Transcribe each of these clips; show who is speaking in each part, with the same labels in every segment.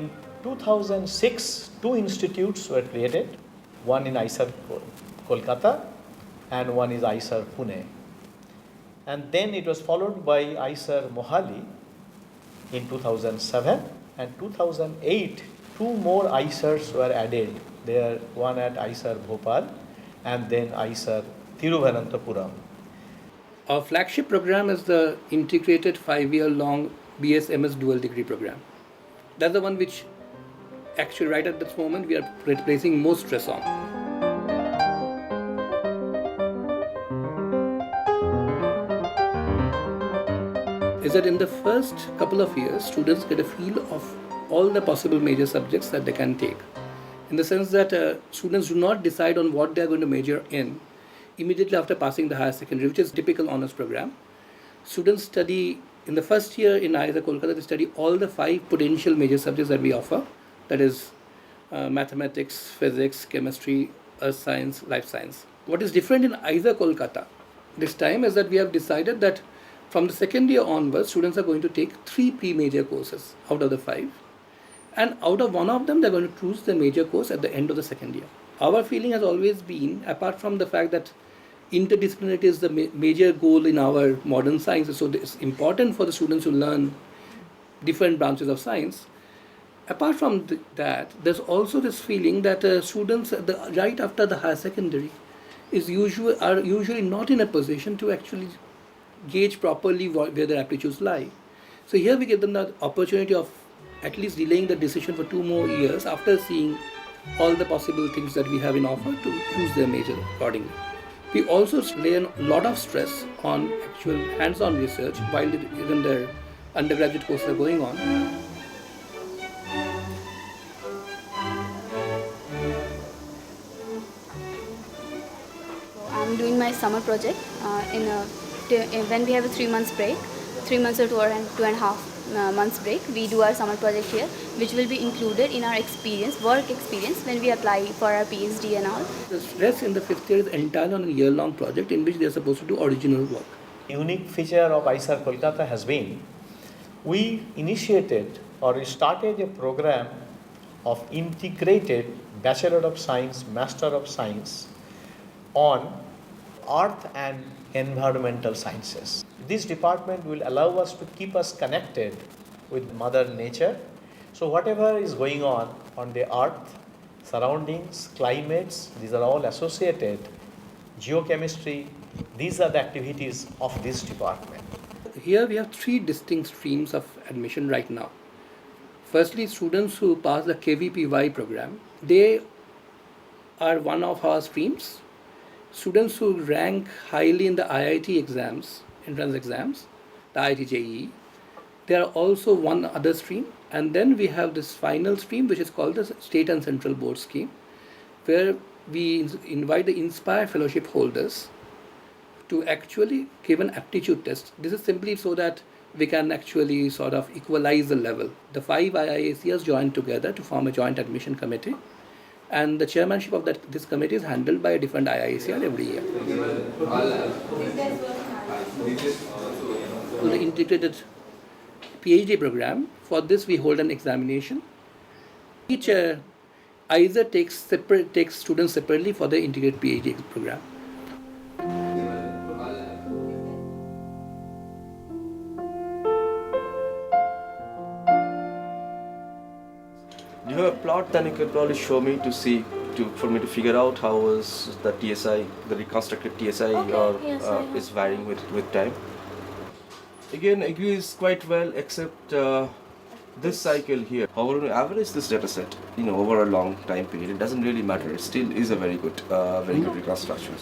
Speaker 1: in 2006, two institutes were created, one in IISER Kolkata and one is IISER Pune. And then it was followed by IISER Mohali in 2007, and 2008, two more IISERs were added. There, one at IISER Bhopal and then IISER Thiruvananthapuram.
Speaker 2: Our flagship program is the integrated 5-year-long BS-MS dual degree program. That's the one which actually right at this moment we are placing most stress on. Is that in the first couple of years, students get a feel of all the possible major subjects that they can take. In the sense that students do not decide on what they are going to major in immediately after passing the higher secondary, which is typical honors program. Students study in the first year in IISER Kolkata, they study all the 5 potential major subjects that we offer. That is mathematics, physics, chemistry, earth science, life science. What is different in IISER Kolkata this time is that we have decided that from the second year onwards, students are going to take 3 pre-major courses out of the 5. And out of one of them, they're going to choose the major course at the end of the second year. Our feeling has always been, apart from the fact that interdisciplinarity is the major goal in our modern sciences, so it's important for the students to learn different branches of science. Apart from that, there's also this feeling that students right after the higher secondary are usually not in a position to actually gauge properly where their aptitudes lie. So here we give them the opportunity of at least delaying the decision for 2 more years after seeing all the possible things that we have in offer to choose their major accordingly. We also lay a lot of stress on actual hands-on research while even their undergraduate courses are going on.
Speaker 3: I'm doing my summer project when we have a 3 months break, 3 months or 2.5 months break, we do our summer project here, which will be included in our work experience when we apply for our PhD and all.
Speaker 2: The stress in the 5th year is entirely on a year-long project in which they are supposed to do original work.
Speaker 1: Unique feature of IISER Kolkata has been, we initiated or we started a program of integrated Bachelor of Science, Master of Science on Earth and Environmental Sciences. This department will allow us to keep us connected with Mother Nature. So whatever is going on the earth, surroundings, climates, these are all associated. Geochemistry, these are the activities of this department.
Speaker 2: Here we have 3 distinct streams of admission right now. Firstly, students who pass the KVPY program, they are one of our streams. Students who rank highly in the IIT exams, entrance exams, the IIT JEE, they are also one other stream. And then we have this final stream which is called the State and Central Board scheme, where we invite the Inspire Fellowship holders to actually give an aptitude test. This is simply so that we can actually sort of equalize the level. The 5 IISCs join together to form a joint admission committee, and the chairmanship of this committee is handled by a different IISCR every year. So the integrated PhD program, for this we hold an examination. Each IISER takes students separately for the integrated PhD program.
Speaker 4: You have a plot, then you could probably show me for me to figure out how was the TSI, the reconstructed TSI, is varying with time. Again, agrees quite well, except this cycle here. However, when you average this data set, over a long time period, it doesn't really matter. It still is a very good reconstruction.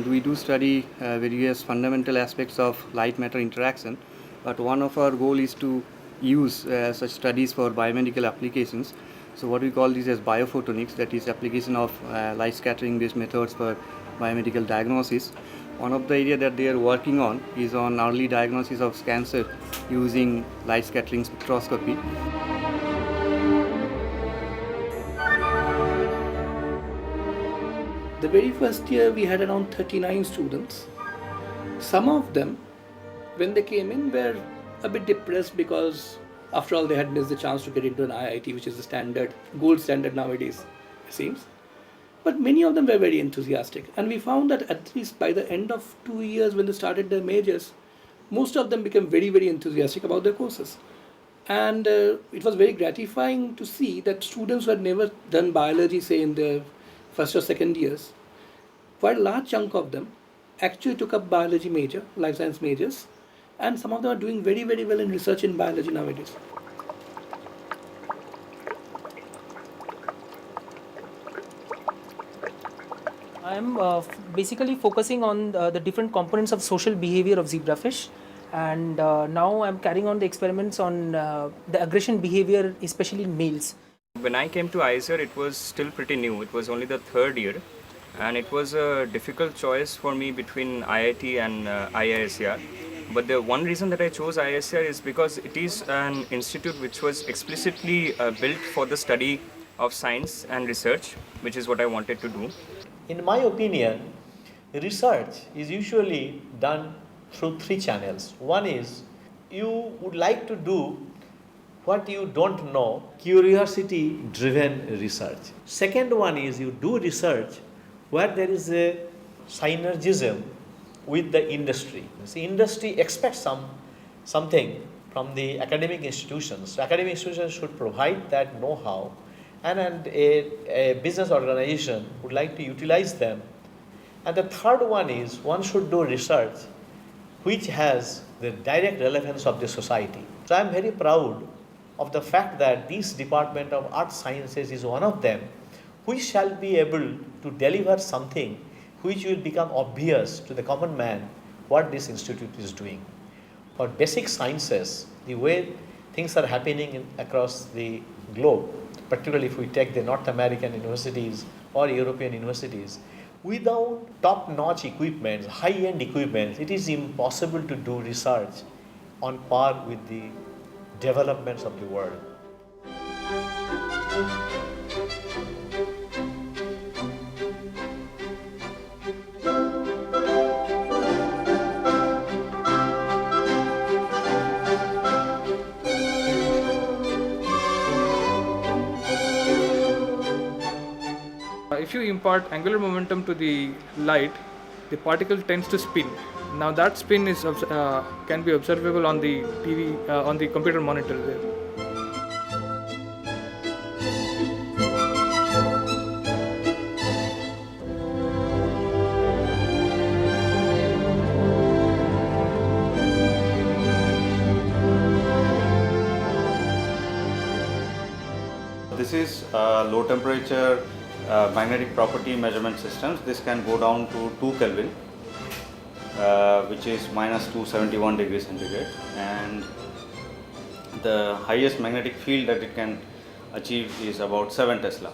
Speaker 5: We do study various fundamental aspects of light-matter interaction, but one of our goal is to use such studies for biomedical applications. So what we call this as biophotonics, that is application of light scattering based methods for biomedical diagnosis. One of the area that they are working on is on early diagnosis of cancer using light scattering spectroscopy.
Speaker 2: The very first year we had around 39 students. Some of them, when they came in, were a bit depressed because After all, they had missed the chance to get into an IIT, which is the standard, gold standard nowadays, it seems. But many of them were very enthusiastic. And we found that at least by the end of 2 years when they started their majors, most of them became very, very enthusiastic about their courses. And it was very gratifying to see that students who had never done biology, say in their first or second years, quite a large chunk of them actually took up biology major, life science majors, and some of them are doing very, very well in research in biology nowadays.
Speaker 6: I am basically focusing on the different components of social behavior of zebrafish, and now I am carrying on the experiments on the aggression behavior, especially in males.
Speaker 7: When I came to ISR, it was still pretty new. It was only the third year, and it was a difficult choice for me between IIT and IISER. But the one reason that I chose IISER is because it is an institute which was explicitly built for the study of science and research, which is what I wanted to do.
Speaker 1: In my opinion, research is usually done through 3 channels. One is you would like to do what you don't know, curiosity driven research. Second one is you do research where there is a synergism with the industry. See, industry expects something from the academic institutions. Academic institutions should provide that know-how, and a business organization would like to utilize them. And the third one is one should do research which has the direct relevance of the society. So I am very proud of the fact that this Department of Art Sciences is one of them, which shall be able to deliver something which will become obvious to the common man what this institute is doing. For basic sciences, the way things are happening across the globe, particularly if we take the North American universities or European universities, without top-notch equipment, high-end equipment, it is impossible to do research on par with the developments of the world.
Speaker 8: If you impart angular momentum to the light, the particle tends to spin. Now that spin is can be observable on the TV, on the computer monitor there.
Speaker 5: This is low temperature magnetic property measurement systems. This can go down to 2 Kelvin, which is minus 271 degrees centigrade, and the highest magnetic field that it can achieve is about 7 Tesla.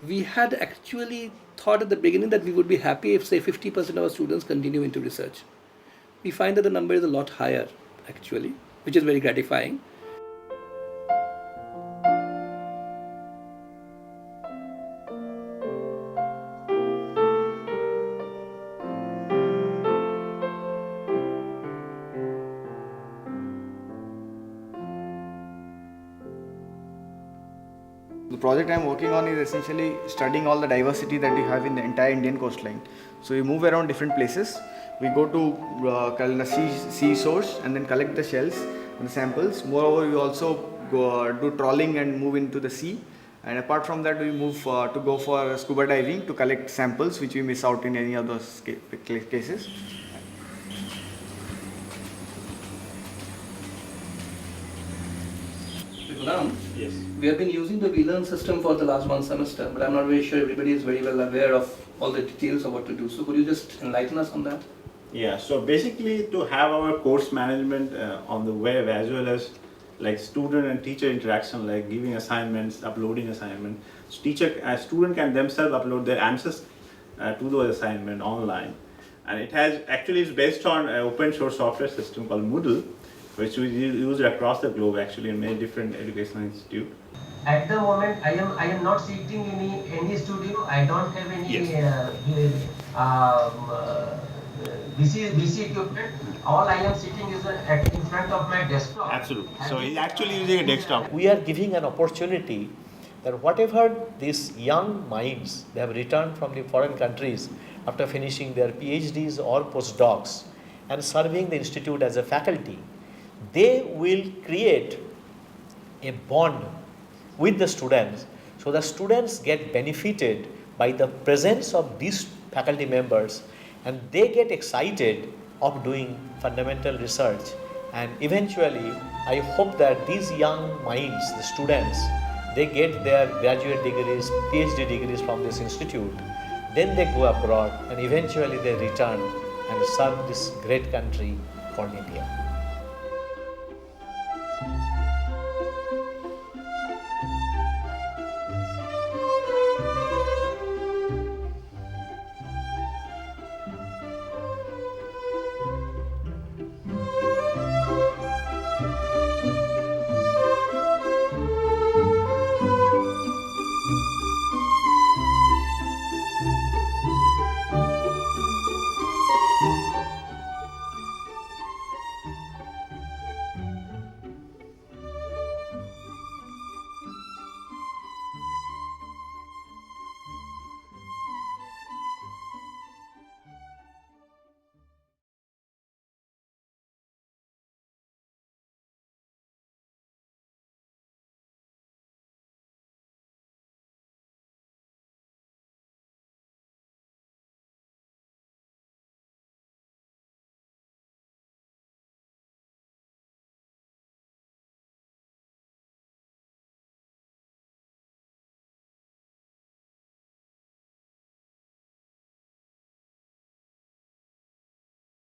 Speaker 2: We had actually thought at the beginning that we would be happy if, say, 50% of our students continue into research. We find that the number is a lot higher, actually, which is very gratifying.
Speaker 9: The project I am working on is essentially studying all the diversity that we have in the entire Indian coastline. So we move around different places. We go to sea shores and then collect the shells and the samples. Moreover, we also do trawling and move into the sea. And apart from that, we move to go for scuba diving to collect samples which we miss out in any of those cases.
Speaker 2: Yes. We have been using the VLearn system for the last 1 semester, but I'm not very sure everybody is very well aware of all the details of what to do. So could you just enlighten us on that?
Speaker 10: Yeah, so basically to have our course management on the web as well as like student and teacher interaction, like giving assignments, uploading assignments. Student can themselves upload their answers to those assignments online. And it has actually is based on an open source software system called Moodle, which we use across the globe actually in many different educational institutes.
Speaker 11: At the moment, I am not sitting in any studio. I don't have any VC equipment. All I am sitting is in front of my desktop.
Speaker 10: Absolutely. So he's actually using a desktop.
Speaker 1: We are giving an opportunity that whatever these young minds, they have returned from the foreign countries after finishing their PhDs or postdocs and serving the institute as a faculty, they will create a bond with the students, so the students get benefited by the presence of these faculty members, and they get excited of doing fundamental research. And eventually I hope that these young minds, the students, they get their graduate degrees, PhD degrees from this institute, then they go abroad and eventually they return and serve this great country called India.